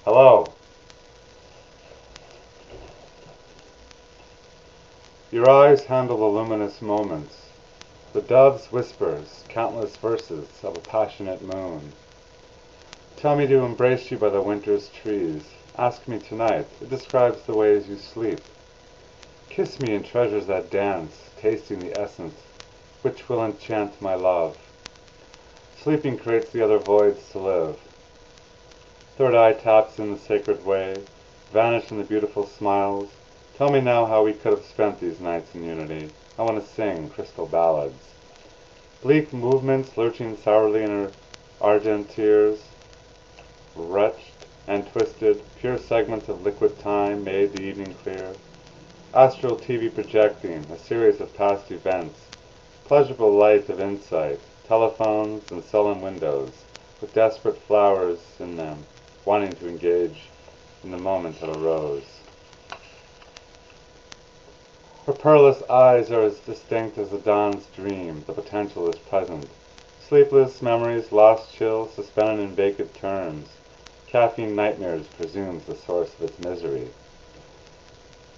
Hello. Your eyes handle the luminous moments, the dove's whispers, countless verses of a passionate moon. Tell me to embrace you by the winter's trees. Ask me tonight. It describes the ways you sleep. Kiss me in treasures that dance, tasting the essence, which will enchant my love. Sleeping creates the other voids to live. Third eye taps in the sacred way, vanish in the beautiful smiles. Tell me now how we could have spent these nights in unity. I want to sing crystal ballads. Bleak movements lurching sourly in her argent tears, wretched and twisted, pure segments of liquid time made the evening clear. Astral TV projecting a series of past events, pleasurable light of insight, telephones and sullen windows, with desperate flowers in them, wanting to engage in the moment that arose. Her pearless eyes are as distinct as the dawn's dream. The potential is present. Sleepless memories, lost chills, suspended in vacant turns. Caffeine nightmares presumes the source of its misery.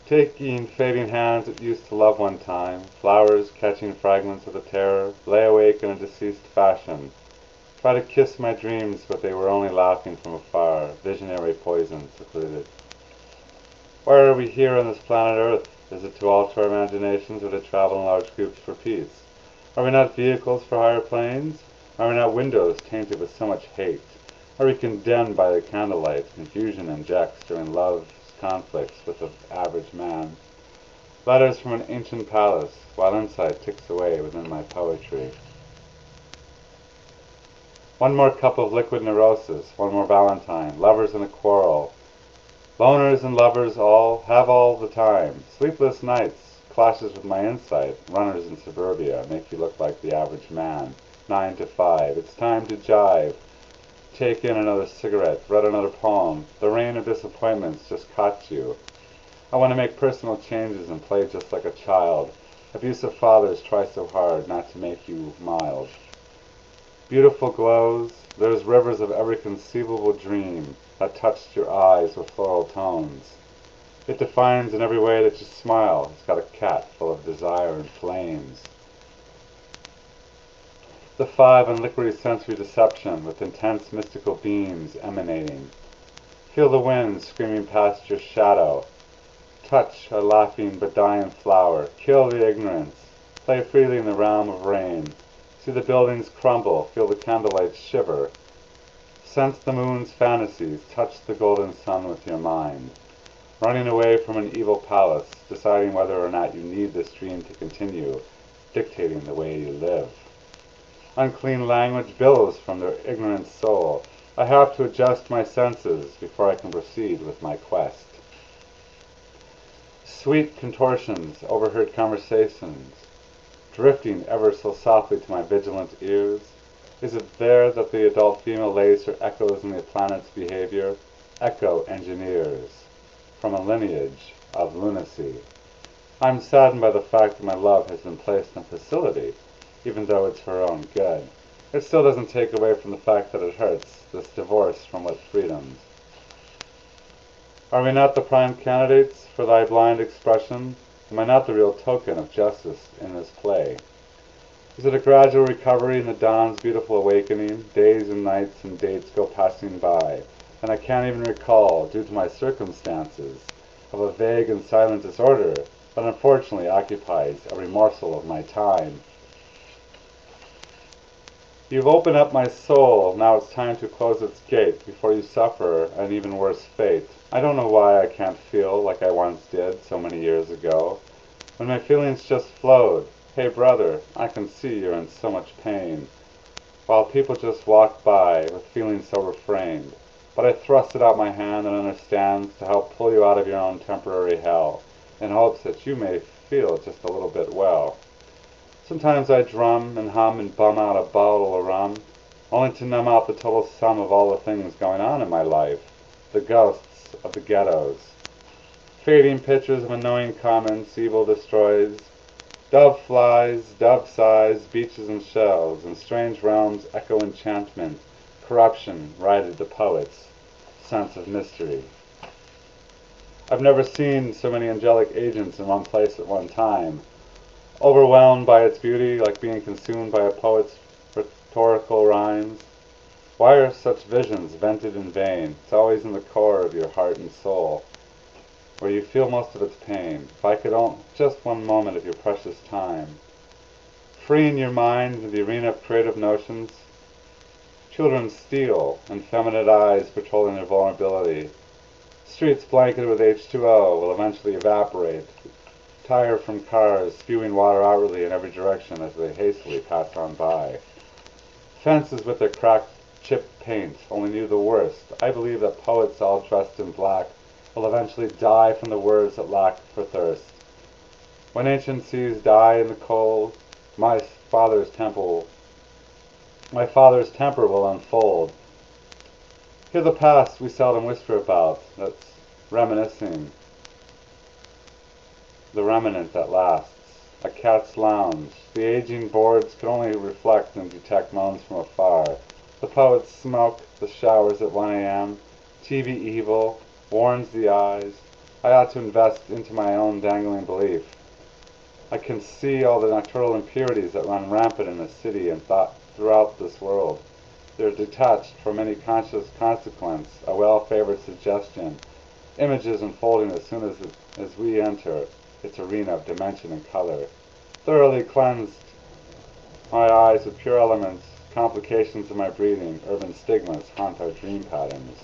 Taking fading hands that used to love one time, flowers catching fragments of the terror, lay awake in a deceased fashion. Try to kiss my dreams, but they were only laughing from afar, visionary poison secluded. Why are we here on this planet Earth? Is it to alter our imaginations or to travel in large groups for peace? Are we not vehicles for higher planes? Are we not windows tainted with so much hate? Are we condemned by the candlelight, confusion injects during love's conflicts with the average man? Letters from an ancient palace, while insight ticks away within my poetry. One more cup of liquid neurosis, one more Valentine, lovers in a quarrel. Loners and lovers all the time. Sleepless nights, clashes with my insight. Runners in suburbia make you look like the average man. 9 to 5. It's time to jive. Take in another cigarette. Read another poem. The rain of disappointments just caught you. I want to make personal changes and play just like a child. Abusive fathers try so hard not to make you mild. Beautiful glows. There's rivers of every conceivable dream that touched your eyes with floral tones. It defines in every way that you smile. It's got a cat full of desire and flames. The 5 on liquidy sensory deception with intense mystical beams emanating. Feel the wind screaming past your shadow. Touch a laughing but dying flower. Kill the ignorance. Play freely in the realm of rain. See the buildings crumble. Feel the candlelight shiver. Sense the moon's fantasies, touch the golden sun with your mind. Running away from an evil palace, deciding whether or not you need this dream to continue, dictating the way you live. Unclean language billows from their ignorant soul. I have to adjust my senses before I can proceed with my quest. Sweet contortions, overheard conversations, drifting ever so softly to my vigilant ears. Is it there that the adult female lays her echoes in the planet's behavior? Echo engineers, from a lineage of lunacy. I'm saddened by the fact that my love has been placed in a facility, even though it's for her own good. It still doesn't take away from the fact that it hurts, this divorce from what freedoms. Are we not the prime candidates for thy blind expression? Am I not the real token of justice in this play? Is it a gradual recovery in the dawn's beautiful awakening? Days and nights and dates go passing by, and I can't even recall, due to my circumstances, of a vague and silent disorder that unfortunately occupies every morsel of my time. You've opened up my soul, now it's time to close its gate before you suffer an even worse fate. I don't know why I can't feel like I once did so many years ago, when my feelings just flowed. Hey brother, I can see you're in so much pain, while people just walk by with feelings so refrained. But I thrusted out my hand and understands to help pull you out of your own temporary hell, in hopes that you may feel just a little bit well. Sometimes I drum and hum and bum out a bottle of rum, only to numb out the total sum of all the things going on in my life, the ghosts of the ghettos. Fading pictures of annoying comments evil destroys. Dove flies, dove sighs, beaches and shells, and strange realms echo enchantment, corruption righted the poets. sense of mystery. I've never seen so many angelic agents in one place at one time, overwhelmed by its beauty, like being consumed by a poet's rhetorical rhymes. Why are such visions vented in vain? It's always in the core of your heart and soul, where you feel most of its pain. If I could own just one moment of your precious time, freeing your mind in the arena of creative notions, children steal, effeminate eyes patrolling their vulnerability. Streets blanketed with H2O will eventually evaporate, tire from cars spewing water outwardly in every direction as they hastily pass on by. Fences with their cracked, chipped paint only knew the worst. I believe that poets all dressed in black will eventually die from the words that lack for thirst. When ancient seas die in the cold, my father's temper will unfold. Hear the past we seldom whisper about, that's reminiscing, the remnant that lasts. A cat's lounge. The aging boards can only reflect and detect moans from afar. The poets smoke, the showers at 1 a.m. TV evil, warns the eyes. I ought to invest into my own dangling belief. I can see all the nocturnal impurities that run rampant in the city and throughout this world. They're detached from any conscious consequence, a well-favored suggestion, images unfolding as soon as we enter its arena of dimension and color. Thoroughly cleansed my eyes with pure elements, complications of my breathing, urban stigmas haunt our dream patterns.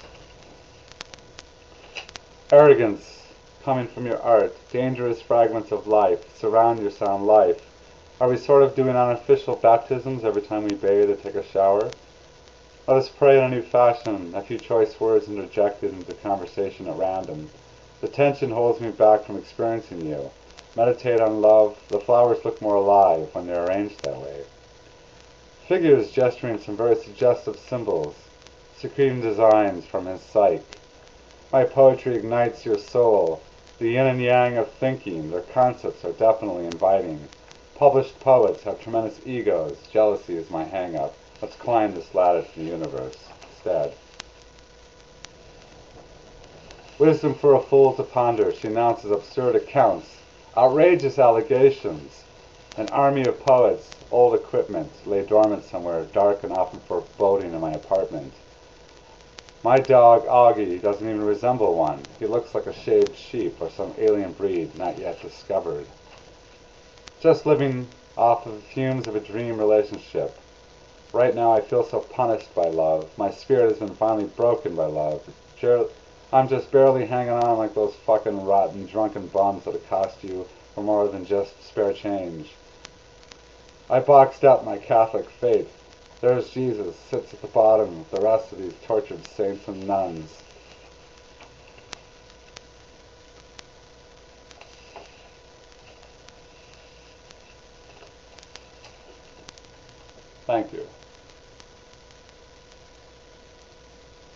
Arrogance coming from your art, dangerous fragments of life, surround your sound life. Are we sort of doing unofficial baptisms every time we bathe or take a shower? Let us pray in a new fashion, a few choice words interjected into conversation at random. The tension holds me back from experiencing you. Meditate on love. The flowers look more alive when they're arranged that way. Figures gesturing some very suggestive symbols, secreting designs from his psyche. My poetry ignites your soul. The yin and yang of thinking, their concepts are definitely inviting. Published poets have tremendous egos. Jealousy is my hang-up. Let's climb this ladder to the universe instead. Wisdom for a fool to ponder. She announces absurd accounts, outrageous allegations. An army of poets, old equipment, lay dormant somewhere, dark and often foreboding in my apartment. My dog, Augie, doesn't even resemble one. He looks like a shaved sheep or some alien breed not yet discovered. Just living off of the fumes of a dream relationship. Right now I feel so punished by love. My spirit has been finally broken by love. I'm just barely hanging on like those fucking rotten drunken bums that cost you for more than just spare change. I boxed up my Catholic faith. There's Jesus, sits at the bottom with the rest of these tortured saints and nuns. Thank you.